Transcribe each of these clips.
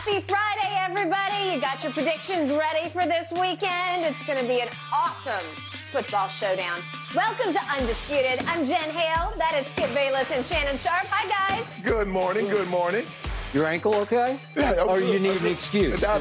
Happy Friday, everybody. You got your predictions ready for this weekend. It's going to be an awesome football showdown. Welcome to Undisputed. I'm Jen Hale. That is Skip Bayless and Shannon Sharp. Hi, guys. Good morning. Good morning. Your ankle okay? Yeah, or you need an excuse? I'll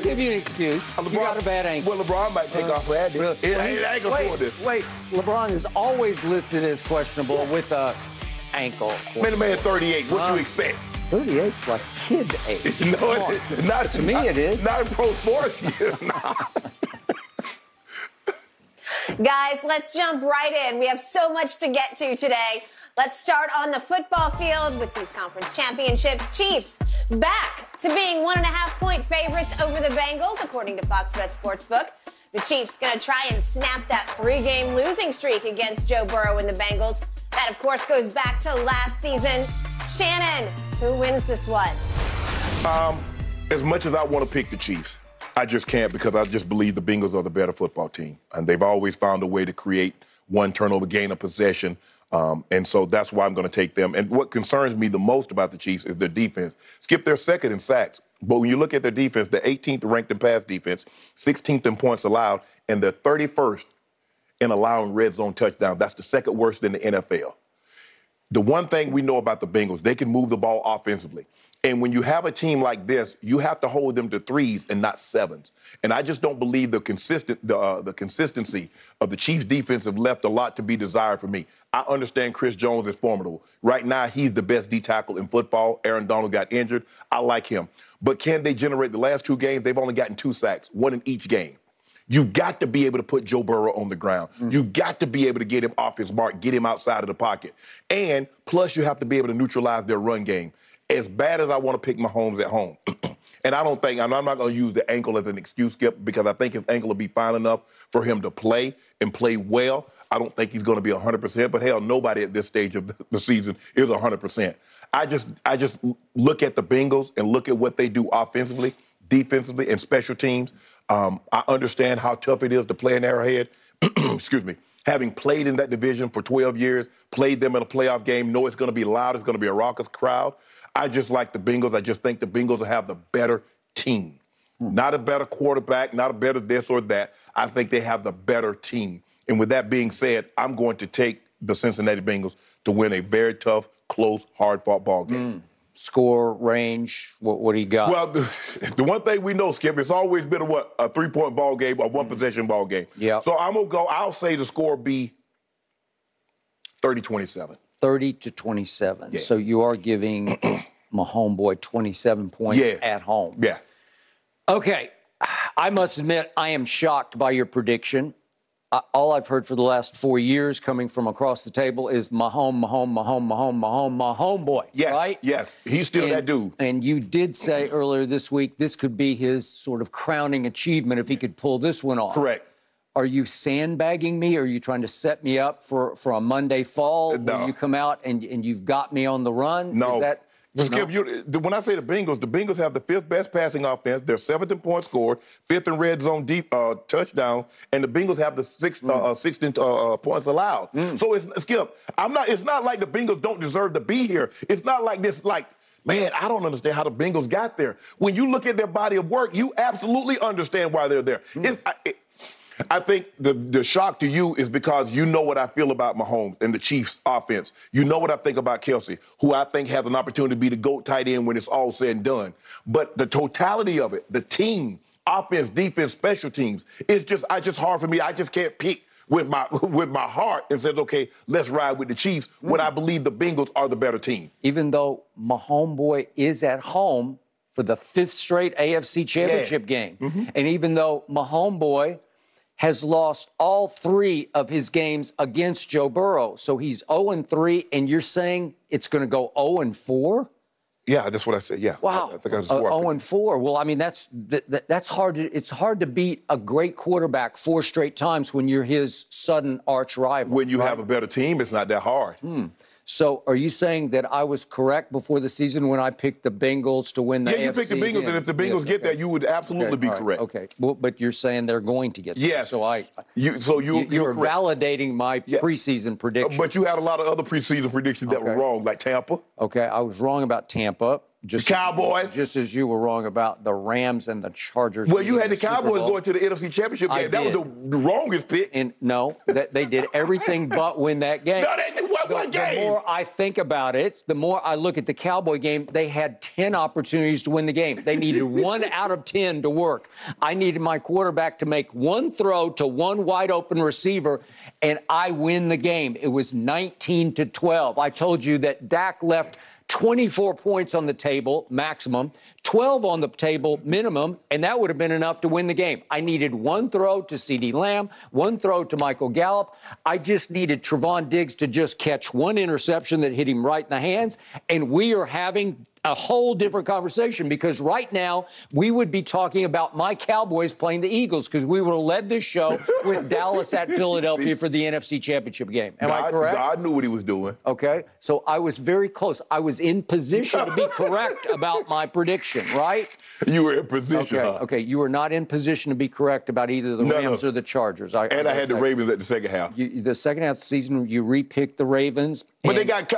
give you an excuse. LeBron, you got a bad ankle. Well, LeBron might take off for Andy. Wait, LeBron is always listed as questionable with a ankle. Man, 38. What do you expect? 38 is like kid age. No, not to me. It is not in pro sports. Guys, let's jump right in. We have so much to get to today. Let's start on the football field with these conference championships. Chiefs back to being 1.5-point favorites over the Bengals, according to Fox Bet Sportsbook. The Chiefs going to try and snap that 3-game losing streak against Joe Burrow and the Bengals. That, of course, goes back to last season. Shannon, who wins this one? As much as I want to pick the Chiefs, I just can't because I just believe the Bengals are the better football team. And they've always found a way to create one turnover, gain of possession. And so that's why I'm going to take them. And what concerns me the most about the Chiefs is their defense. Skip, they're second in sacks. But when you look at their defense, they're 18th ranked in pass defense, 16th in points allowed, and they're 31st in allowing red zone touchdowns. That's the second worst in the NFL. The one thing we know about the Bengals, they can move the ball offensively. And when you have a team like this, you have to hold them to threes and not sevens. And I just don't believe the consistency of the Chiefs' defense have left a lot to be desired for me. I understand Chris Jones is formidable. Right now, he's the best D tackle in football. Aaron Donald got injured. I like him. But can they generate the last 2 games? They've only gotten 2 sacks, 1 in each game. You've got to be able to put Joe Burrow on the ground. You've got to be able to get him off his mark, get him outside of the pocket. And plus, you have to be able to neutralize their run game. As bad as I want to pick Mahomes at home, and I'm not going to use the ankle as an excuse, Skip, because I think his ankle will be fine enough for him to play and play well. I don't think he's going to be 100%, but hell, nobody at this stage of the season is 100%. I just look at the Bengals and look at what they do offensively, defensively, and special teams. I understand how tough it is to play in Arrowhead. Excuse me. Having played in that division for 12 years, played them in a playoff game, know it's going to be loud, it's going to be a raucous crowd. I just like the Bengals. I just think the Bengals will have the better team. Not a better quarterback, not a better this or that. I think they have the better team. And with that being said, I'm going to take the Cincinnati Bengals to win a very tough, close, hard-fought ball game. Score, range, what do you got? Well, the one thing we know, Skip, it's always been a 3-point ball game, a 1-possession ball game. Yeah. So I'm going to go, I'll say the score be 30-27. 30-27. Yeah. So you are giving my homeboy 27 points at home. Yeah. Okay. I must admit, I am shocked by your prediction. All I've heard for the last 4 years coming from across the table is my homeboy. Yes, right? Yes. He's still that dude. And you did say earlier this week this could be his sort of crowning achievement if he could pull this one off. Correct. Are you sandbagging me? Are you trying to set me up for a Monday fall? No. Where you come out and you've got me on the run? No. Is that, Skip, when I say the Bengals have the 5th best passing offense. They're 7th in points scored, 5th in red zone touchdown, and the Bengals have the 6th in points allowed. So Skip, it's not like the Bengals don't deserve to be here. It's not like this, man, I don't understand how the Bengals got there. When you look at their body of work, you absolutely understand why they're there. I think the shock to you is because you know what I feel about Mahomes and the Chiefs' offense. You know what I think about Kelsey, who I think has an opportunity to be the GOAT tight end when it's all said and done. But the totality of it, the team, offense, defense, special teams, it's just hard for me. I just can't pick with my heart and says, okay, let's ride with the Chiefs when I believe the Bengals are the better team. Even though my homeboy is at home for the 5th straight AFC Championship game, and even though my homeboy has lost all 3 of his games against Joe Burrow. So he's 0-3, and you're saying it's going to go 0-4? Yeah, that's what I said. Yeah. Wow. I think I just 0-4. Well, I mean, that's hard. It's hard to beat a great quarterback 4 straight times when you're his sudden arch rival. When you have a better team, it's not that hard. So are you saying that I was correct before the season when I picked the Bengals to win the AFC? Yeah, you picked the Bengals, and if the Bengals get there, you would absolutely be correct. Okay, well, but you're saying they're going to get there. Yes. So you're validating my preseason prediction. But you had a lot of other preseason predictions that were wrong, like Tampa. Okay, I was wrong about Tampa. Just Cowboys. Just as you were wrong about the Rams and the Chargers. Well, you had the Super Cowboys Bowl. going to the NFC Championship game. That was the wrongest pick. And no, they did everything but win that game. No, they didn't win one game. The more I think about it, the more I look at the Cowboy game, they had 10 opportunities to win the game. They needed 1 out of 10 to work. I needed my quarterback to make one throw to one wide open receiver, and I win the game. It was 19-12. I told you that Dak left 24 points on the table, maximum, 12 on the table, minimum, and that would have been enough to win the game. I needed one throw to CeeDee Lamb, one throw to Michael Gallup. I just needed Trevon Diggs to just catch one interception that hit him right in the hands, and we are having a whole different conversation because right now we would be talking about my Cowboys playing the Eagles because we would have led this show with Dallas at Philadelphia for the NFC Championship game. Am I correct? God knew what he was doing. Okay, so I was very close. I was in position to be correct about my prediction, right? You were in position. Okay, you were not in position to be correct about either the Rams or the Chargers. I had the Ravens at the second half. The second half of the season, you repicked the Ravens. But they got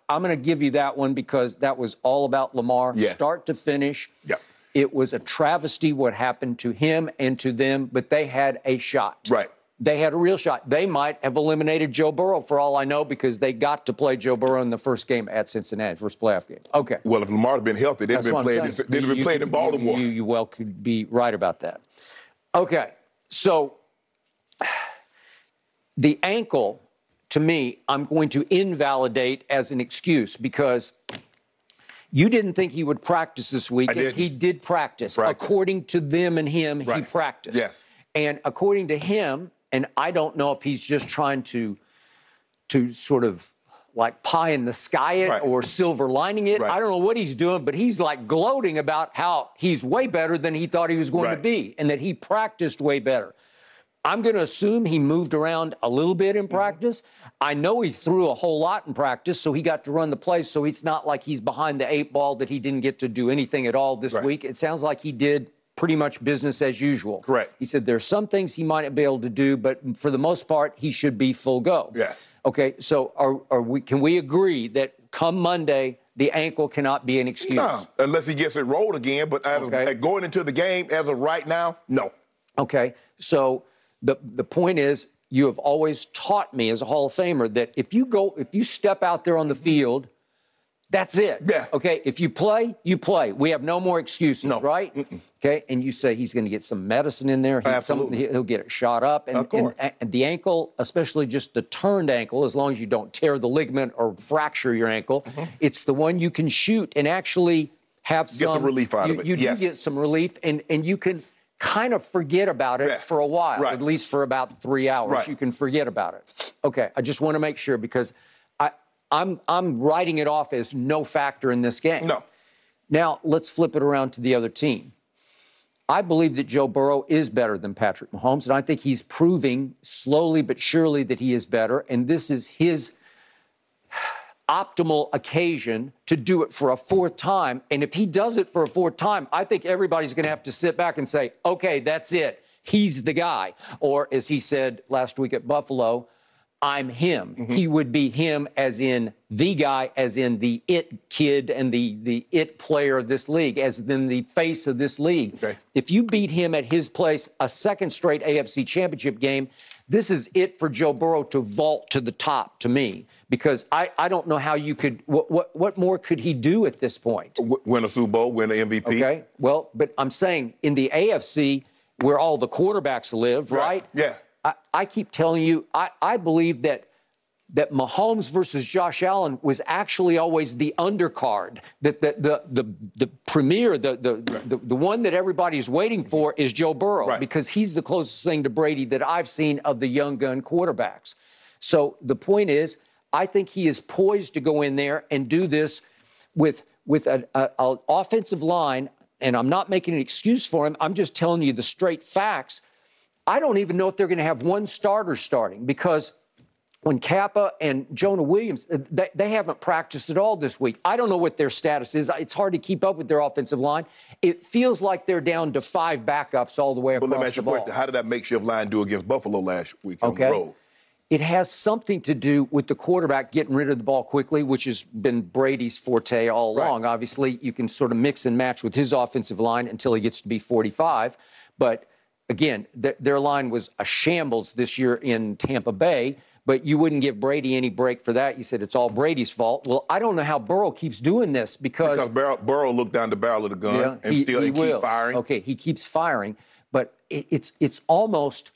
I'm going to give you that one because that was all about Lamar, start to finish. Yeah. It was a travesty what happened to him and to them, but they had a shot. Right. They had a real shot. They might have eliminated Joe Burrow for all I know because they got to play Joe Burrow in the first game at Cincinnati, first playoff game. Okay. Well, if Lamar had been healthy, they'd have been playing in Baltimore. You well could be right about that. Okay. So the ankle, to me, I'm going to invalidate as an excuse because you didn't think he would practice this week. He did practice. According to them and him, he practiced. Yes. And according to him, and I don't know if he's just trying to sort of like pie in the sky it or silver lining it. I don't know what he's doing, but he's like gloating about how he's way better than he thought he was going to be and that he practiced way better. I'm going to assume he moved around a little bit in practice. I know he threw a whole lot in practice, so he got to run the plays, so it's not like he's behind the 8 ball that he didn't get to do anything at all this week. It sounds like he did pretty much business as usual. Correct. He said there's some things he might not be able to do, but for the most part, he should be full go. Yeah. Okay, so can we agree that come Monday, the ankle cannot be an excuse? No, unless he gets it rolled again, but going into the game as of right now, no. Okay, so the point is, you have always taught me as a Hall of Famer that if you step out there on the field, that's it. Yeah. Okay, if you play, you play. We have no more excuses, right? Okay, and you say he's going to get some medicine in there. He'll get it shot up. And the ankle, especially just the turned ankle, as long as you don't tear the ligament or fracture your ankle, it's the one you can shoot and actually have some relief out of it. You do get some relief, and you can kind of forget about it for a while, at least for about 3 hours. You can forget about it. Okay, I just want to make sure because I'm writing it off as no factor in this game. No. Now, let's flip it around to the other team. I believe that Joe Burrow is better than Patrick Mahomes, and I think he's proving slowly but surely that he is better, and this is his optimal occasion to do it for a 4th time. And if he does it for a 4th time, I think everybody's going to have to sit back and say, okay, that's it. He's the guy. Or as he said last week at Buffalo, I'm him. He would be him as in the guy, as in the it kid and the it player of this league, as in the face of this league. Okay. If you beat him at his place a 2nd straight AFC Championship game, this is it for Joe Burrow to vault to the top to me, because I don't know how you could, what more could he do at this point? Win a Super Bowl, win an MVP. Okay, well, but I'm saying in the AFC where all the quarterbacks live, right? Yeah. I keep telling you, I believe that Mahomes versus Josh Allen was actually always the undercard. That the premier, the one that everybody's waiting for is Joe Burrow, because he's the closest thing to Brady that I've seen of the young gun quarterbacks. So the point is, I think he is poised to go in there and do this with an offensive line, and I'm not making an excuse for him. I'm just telling you the straight facts. I don't even know if they're going to have one starter starting, because when Kappa and Jonah Williams, they haven't practiced at all this week. I don't know what their status is. It's hard to keep up with their offensive line. It feels like they're down to 5 backups all the way across the ball. How did that makeshift line do against Buffalo last week on the road? it has something to do with the quarterback getting rid of the ball quickly, which has been Brady's forte all along. Obviously, you can sort of mix and match with his offensive line until he gets to be 45. But again, their line was a shambles this year in Tampa Bay, but you wouldn't give Brady any break for that. You said it's all Brady's fault. Well, I don't know how Burrow keeps doing this because Burrow looked down the barrel of the gun and he keeps firing. Okay, he keeps firing, but it's almost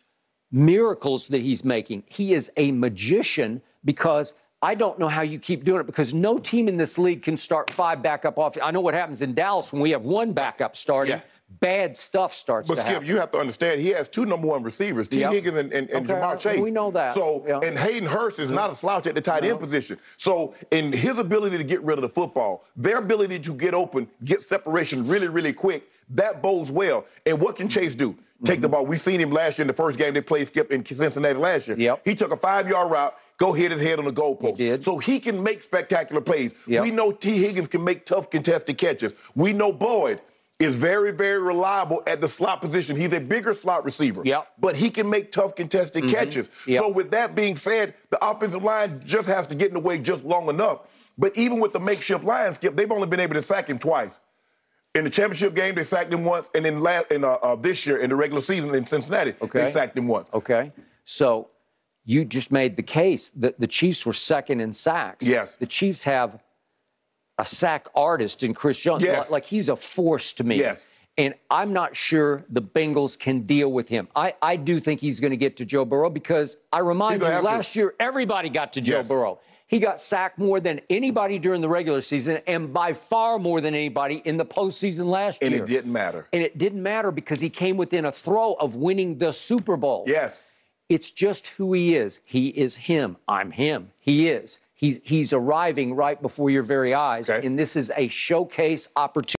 miracles that he's making. He is a magician because I don't know how you keep doing it because no team in this league can start 5 backup off. I know what happens in Dallas when we have 1 backup starting. Yeah. Bad stuff starts to happen. But, Skip, you have to understand, he has 2 number 1 receivers, T. Higgins and Jamar Chase. We know that. So, and Hayden Hurst is not a slouch at the tight end position. So, in his ability to get rid of the football, their ability to get open, get separation really, really quick, that bodes well. And what can Chase do? Take the ball. We've seen him last year in the first game they played, Skip, in Cincinnati last year. He took a 5-yard route, go hit his head on the goalpost. He did. So he can make spectacular plays. We know T. Higgins can make tough contested catches. We know Boyd is very, very reliable at the slot position. He's a bigger slot receiver. But he can make tough contested catches. So with that being said, the offensive line just has to get in the way just long enough. But even with the makeshift line, Skip, they've only been able to sack him twice. In the championship game, they sacked him once, and then this year, in the regular season in Cincinnati, they sacked him once. Okay. So you just made the case that the Chiefs were second in sacks. Yes. The Chiefs have a sack artist in Chris Jones. Yes. Like, he's a force to me. Yes. And I'm not sure the Bengals can deal with him. I do think he's going to get to Joe Burrow because I remind you, last year, everybody got to Joe Burrow. He got sacked more than anybody during the regular season and by far more than anybody in the postseason last year. And it didn't matter. And it didn't matter because he came within a throw of winning the Super Bowl. Yes. It's just who he is. He is him. I'm him. He is. He's arriving right before your very eyes. And this is a showcase opportunity.